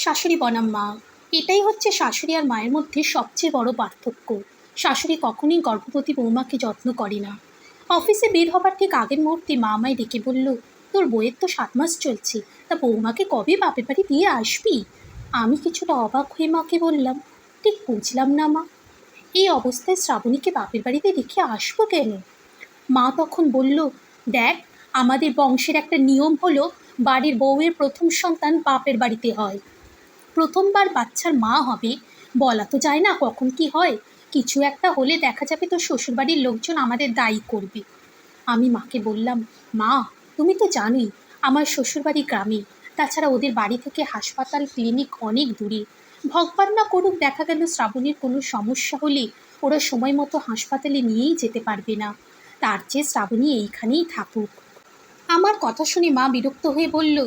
শাশুড়ি বনাম মা, এটাই হচ্ছে শাশুড়ি আর মায়ের মধ্যে সবচেয়ে বড় পার্থক্য। শাশুড়ি কখনোই গর্ভবতী বৌমাকে যত্ন করে না। অফিসে বের হবার ঠিক আগের মুহূর্তে মা আমায় ডেকে বলল, তোর বইয়ের তো 7 মাস চলছে, তা বৌমাকে কবে বাপের বাড়ি দিয়ে আসবি? আমি কিছুটা অবাক হয়ে মাকে বললাম, ঠিক বুঝলাম না মা, এই অবস্থায় শ্রাবণীকে বাপের বাড়িতে রেখে আসবো কেন? মা তখন বলল, দেখ, আমাদের বংশের একটা নিয়ম হলো, বাড়ির বউয়ের প্রথম সন্তান বাপের বাড়িতে হয়। প্রথমবার বাচ্চার মা হবে, বলা তো যায় না কখন কি হয়। কিছু একটা হলে দেখা যাবে তো শ্বশুরবাড়ির লোকজন আমাদের দায়ী করবে। আমি মাকে বললাম, মা, তুমি তো জানোই আমার শ্বশুরবাড়ি গ্রামে, তাছাড়া ওদের বাড়ি থেকে হাসপাতাল ক্লিনিক অনেক দূরে। ভগবান না করুক দেখা গেল শ্রাবণীর কোনো সমস্যা হলে ওরা সময় মতো হাসপাতালে নিয়েই যেতে পারবে না, তার চেয়ে শ্রাবণী এইখানেই থাকুক। আমার কথা শুনে মা বিরক্ত হয়ে বলল,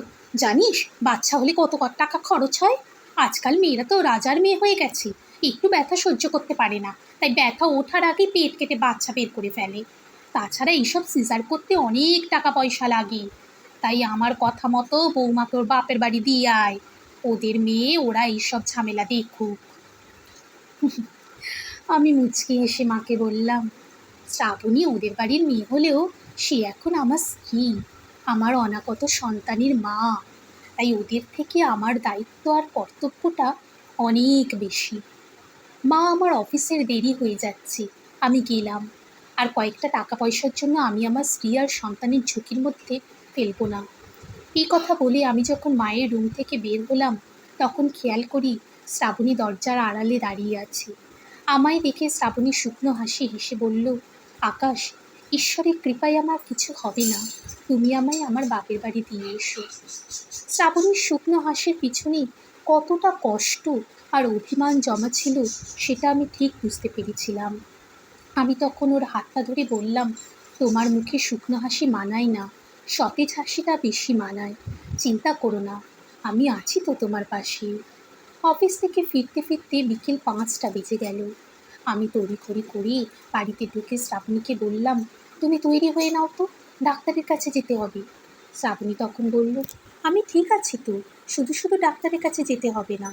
জানিস বাচ্চা হলে কত কত টাকা খরচ হয়? আজকাল মেয়েরা তো রাজার মেয়ে হয়ে গেছে, একটু ব্যথা সহ্য করতে পারে না, তাই ব্যথা ওঠার আগে পেট কেটে বাচ্চা বের করে ফেলে। তাছাড়া এইসব সিজার করতে অনেক টাকা পয়সা লাগে। তাই আমার কথা মতো বৌমাকে ওর বাপের বাড়ি দিয়ে আয়, ওদের মেয়ে ওরা এইসব ঝামেলা দেখুক। আমি মুচকি হেসে মাকে বললাম, শ্রাবণী ওদের বাড়ির মেয়ে হলেও সে এখন আমার স্ত্রী, আমার অনাগত সন্তানের মা। তাই ওদের থেকে আমার দায়িত্ব আর কর্তব্যটা অনেক বেশি। মা, আমার অফিসের দেরি হয়ে যাচ্ছে, আমি গেলাম। আর কয়েকটা টাকা পয়সার জন্য আমি আমার স্ত্রী আর সন্তানের ঝুঁকির মধ্যে ফেলবো না। এই কথা বলে আমি যখন মায়ের রুম থেকে বের হলাম, তখন খেয়াল করি শ্রাবণী দরজার আড়ালে দাঁড়িয়ে আছে। আমায় দেখে শ্রাবণী শুকনো হাসি হেসে বলল, আকাশ, ঈশ্বরের কৃপায় আমার কিছু হবে না, তুমি আমায় আমার বাপের বাড়ি দিয়ে এসো। শ্রাবণীর শুকনো হাসির পিছনে কতটা কষ্ট আর অভিমান জমা ছিল সেটা আমি ঠিক বুঝতে পেরেছিলাম। আমি তখন ওর হাতটা ধরে বললাম, তোমার মুখে শুকনো হাসি মানায় না, সতেজ হাসিটা বেশি মানায়। চিন্তা করো না, আমি আছি তো তোমার পাশে। অফিস থেকে ফিরতে ফিরতে বিকেল 5টা বেজে গেল। আমি তড়িঘড়ি করে বাড়িতে ঢুকে শ্রাবণীকে বললাম, তুমি তৈরি হয়ে নাও তো, ডাক্তারের কাছে যেতে হবে। শ্রাবণী তখন বলল, আমি ঠিক আছি তো, শুধু শুধু ডাক্তারের কাছে যেতে হবে না।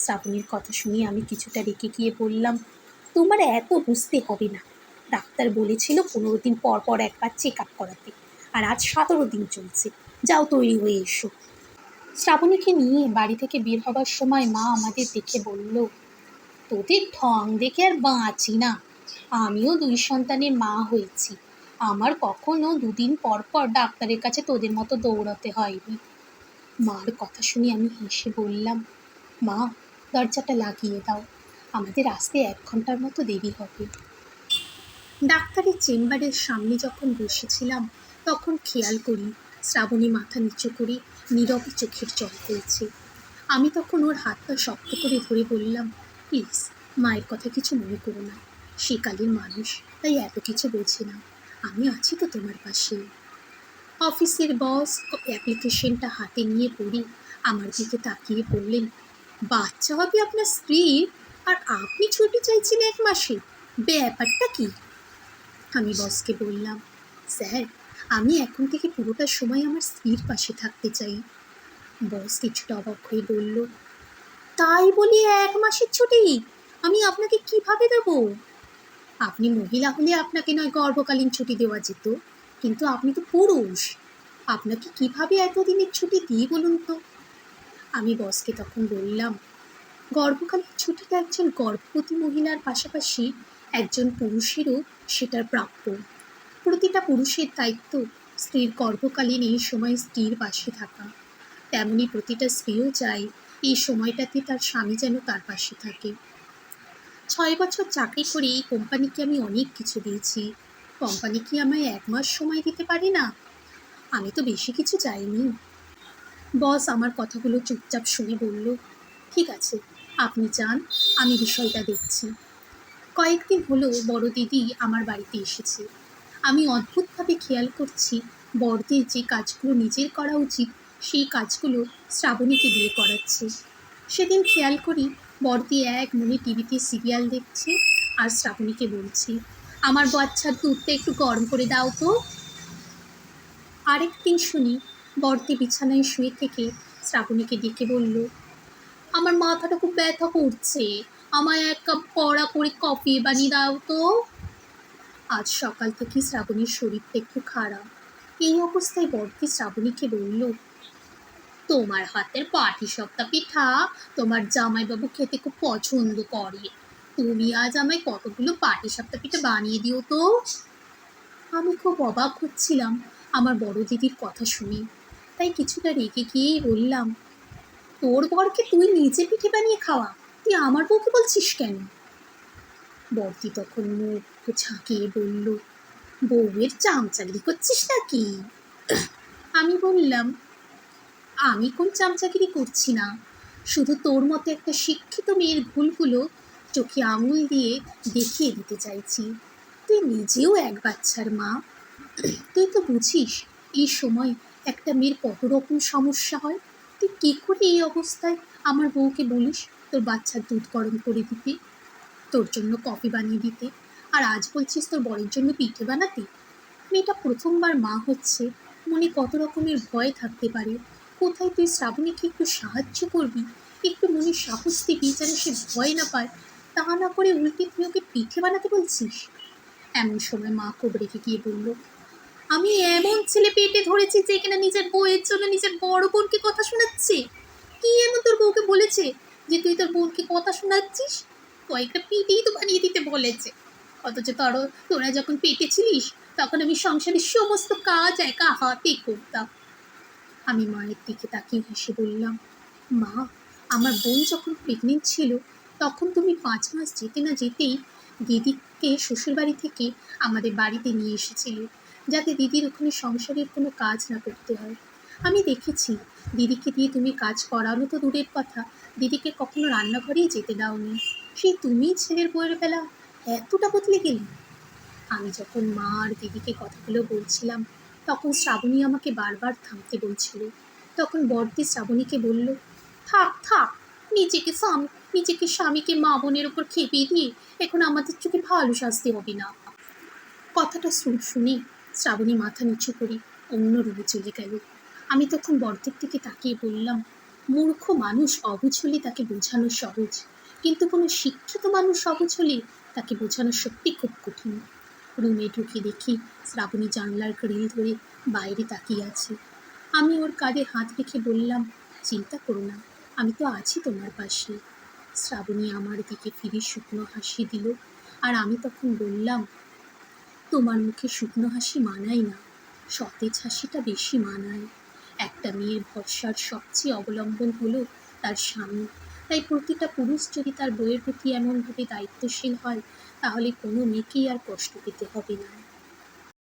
শ্রাবণীর কথা শুনে আমি কিছুটা রেগে গিয়ে বললাম, তোমার এত বুঝতে হবে না, ডাক্তার বলেছিল 15 দিন পর পর একবার চেক আপ করাতে, আর আজ 17 দিন চলছে, যাও তৈরি হয়ে এসো। শ্রাবণীকে নিয়ে বাড়ি থেকে বের হবার সময় মা আমাদের দেখে বলল, তোদের ঢং দেখে আর বাঁচি না, আমিও 2 সন্তানের মা হয়েছি, আমার কখনো 2 দিন পর পর ডাক্তারের কাছে তোদের মতো দৌড়াতে হয়নি। মার কথা শুনে আমি হেসে বললাম, মা, দরজাটা লাগিয়ে দাও, আমাদের আসতে 1 ঘন্টার মতো দেরি হবে। ডাক্তারের চেম্বারের সামনে যখন বসেছিলাম তখন খেয়াল করি শ্রাবণী মাথা নিচু করে নীরবে চোখের জল ফেলছে। আমি তখন ওর হাতটা শক্ত করে ধরে বললাম, প্লিজ মায়ের কথা কিছু মনে করো না, সেকালের মানুষ, তাই এত কিছু বোঝে না, আমি আছি তো তোমার পাশে। অফিসের বস অ্যাপ্লিকেশনটা হাতে নিয়ে পড়ি আমার দিকে তাকিয়ে বললেন, বাচ্চা হবে আপনার স্ত্রীর, আর আপনি ছুটি চাইছেন 1 মাসে, ব্যাপারটা কি? আমি বসকে বললাম, স্যার, আমি এখন থেকে পুরোটা সময় আমার স্ত্রীর পাশে থাকতে চাই। বস কিছুটা অবাক হয়ে বলল, তাই বলি 1 মাসের ছুটি আমি আপনাকে কিভাবে দেবো? আপনি মহিলা হলে আপনাকে নয় গর্ভকালীন ছুটি দেওয়া যেত, কিন্তু আপনি তো পুরুষ, আপনাকে কিভাবে এতদিনের ছুটি দিই বলুন তো? আমি বসকে তখন বললাম, গর্ভকালীন ছুটিটা একজন গর্ভবতী মহিলার পাশাপাশি একজন পুরুষেরও সেটার প্রাপ্য। প্রতিটা পুরুষের দায়িত্ব স্ত্রীর গর্ভকালীন এই সময় স্ত্রীর পাশে থাকা, তেমনি প্রতিটা স্ত্রীও চায় এই সময়টাতে তার স্বামী যেন তার পাশে থাকে। 6 বছর চাকরি করে এই কোম্পানিকে আমি অনেক কিছু দিয়েছি, কোম্পানি কি আমায় 1 মাস সময় দিতে পারে না? আমি তো বেশি কিছু চাইনি। বস আমার কথাগুলো চুপচাপ শুনে বলল, ঠিক আছে, আপনি যান, আমি বিষয়টা দেখছি। কয়েকদিন হলো বড় দিদি আমার বাড়িতে এসেছে। আমি অদ্ভুতভাবে খেয়াল করছি বড়দের যে কাজগুলো নিজের করা উচিত সেই কাজগুলো শ্রাবণীকে দিয়ে করাচ্ছে। সেদিন খেয়াল করি বড়দি এক মনে টিভিতে সিরিয়াল দেখছে আর শ্রাবণীকে বলছি, আমার বাচ্চার দুধটা একটু গরম করে দাও তো। আরেক দিন শুনি বড়দি বিছানায় শুয়ে থেকে শ্রাবণীকে ডেকে বলল, আমার মাথাটা খুব ব্যথা করছে, আমায় এক কাপ কড়া করে কফি বানিয়ে দাও তো। আজ সকাল থেকে শ্রাবণীর শরীরটা একটু খারাপ। এই অবস্থায় বড়দি শ্রাবণীকে বলল, তোমার হাতের পাটিসাপটা পিঠা তোমার জামাইবাবু খেতে খুব পছন্দ করে, তুমি আজ আমায় কতগুলো পাটিসাপটা পিঠা বানিয়ে দিও তো। আমি খুব অবাক হচ্ছিলাম আমার বড় দিদির কথা শুনে, তাই কিছুটা রেগে গিয়েই বললাম, তোর বরকে তুই নিজে পিঠে বানিয়ে খাওয়া, তুই আমার বউকে বলছিস কেন? বড়দি তখন মুখ ঝাঁকিয়ে বলল, বউয়ের চামচাগিরি করছিস নাকি? আমি বললাম, আমি কোন চামচাগিরি করছি না, শুধু তোর মতো একটা শিক্ষিত মেয়ের ভুলগুলো চোখে আঙুল দিয়ে দেখিয়ে দিতে চাইছি। তুই নিজেও এক বাচ্চার মা, তুই তো বুঝিস এই সময় একটা মেয়ের কত রকম সমস্যা হয়। তুই কী করে এই অবস্থায় আমার বউকে বলিস তোর বাচ্চার দুধ গরম করে দিতে, তোর জন্য কফি বানিয়ে দিতে, আর আজ বলছিস তোর বরের জন্য পিঠে বানাতে? মেয়েটা প্রথমবার মা হচ্ছে, মনে কত রকমের ভয় থাকতে পারে। কোথায় তুই শ্রাবণীকে একটু সাহায্য করবি, একটু মনে সাহস দিবি যেন সে ভয় না পায়, তা না করে উল্টে তুই ওকে পিঠে বানাতে বলছিস। এমন সময় মা খুব রেগে গিয়ে বলল, আমি এমন ছেলে পেটে ধরেছি যে কিনা নিজের বউয়ের জন্য নিজের বড় বোনকে কথা শোনাচ্ছে? কি এমন তোর বউকে বলেছে যে তুই তোর বোনকে কথা শোনাচ্ছিস? কয়েকটা পিঠেই তো বানিয়ে দিতে বলেছে, অথচ তোরা যখন পেটে ছিলিস তখন আমি সংসারের সমস্ত কাজ একা হাতে করতাম। আমি মায়ের দিকে তাকিয়ে হেসে বললাম, মা, আমার বোন যখন প্রেগনেন্ট ছিল তখন তুমি 5 মাস যেতে না যেতেই দিদিকে শ্বশুরবাড়ি থেকে আমাদের বাড়িতে নিয়ে এসেছিলে, যাতে দিদির ওখানে সংসারের কোনো কাজ না করতে হয়। আমি দেখেছি দিদিকে দিয়ে তুমি কাজ করানো তো দূরের কথা, দিদিকে কখনো রান্নাঘরেই যেতে দাওনি। সেই তুমি ছেলের বউয়ের বেলা এতটা বদলে গেলে। আমি যখন মা আর দিদিকে কথাগুলো বলছিলাম তখন শ্রাবণী আমাকে বারবার থামতে বলছিল। তখন বড়দি শ্রাবণীকে বলল, থাক থাক, নিজেকে স্বামীকে মা বোনের ওপর খেপিয়ে দিয়ে এখন আমাদের চোখে ভালো শাস্তি হবে না। কথাটা শুনে শ্রাবণী মাথা নিচু করে অন্য রুমে চলে গেল। আমি তখন বড়দির দিকে তাকিয়ে বললাম, মূর্খ মানুষ অবুঝ হলে তাকে বোঝানো সহজ, কিন্তু কোনো শিক্ষিত মানুষ অবুঝ হলে তাকে বোঝানো সত্যি খুব কঠিন। রুমে ঢুকে দেখি শ্রাবণী জানলার গ্রিল ধরে বাইরে তাকিয়ে আছে। আমি ওর কাঁধে হাত রেখে বললাম, চিন্তা করো না, আমি তো আছি তোমার পাশে। শ্রাবণী আমার দিকে ফিরে শুকনো হাসি দিল, আর আমি তখন বললাম, তোমার মুখে শুকনো হাসি মানায় না, সতেজ হাসিটা বেশি মানায়। একটা মেয়ের ভরসার সবচেয়ে অবলম্বন হলো তার স্বামী, তাই প্রতিটা পুরুষ যদি তার বউয়ের প্রতি এমনভাবে দায়িত্বশীল হয় তাহলে কোনো মেয়েকেই আর কষ্ট পেতে হবে না।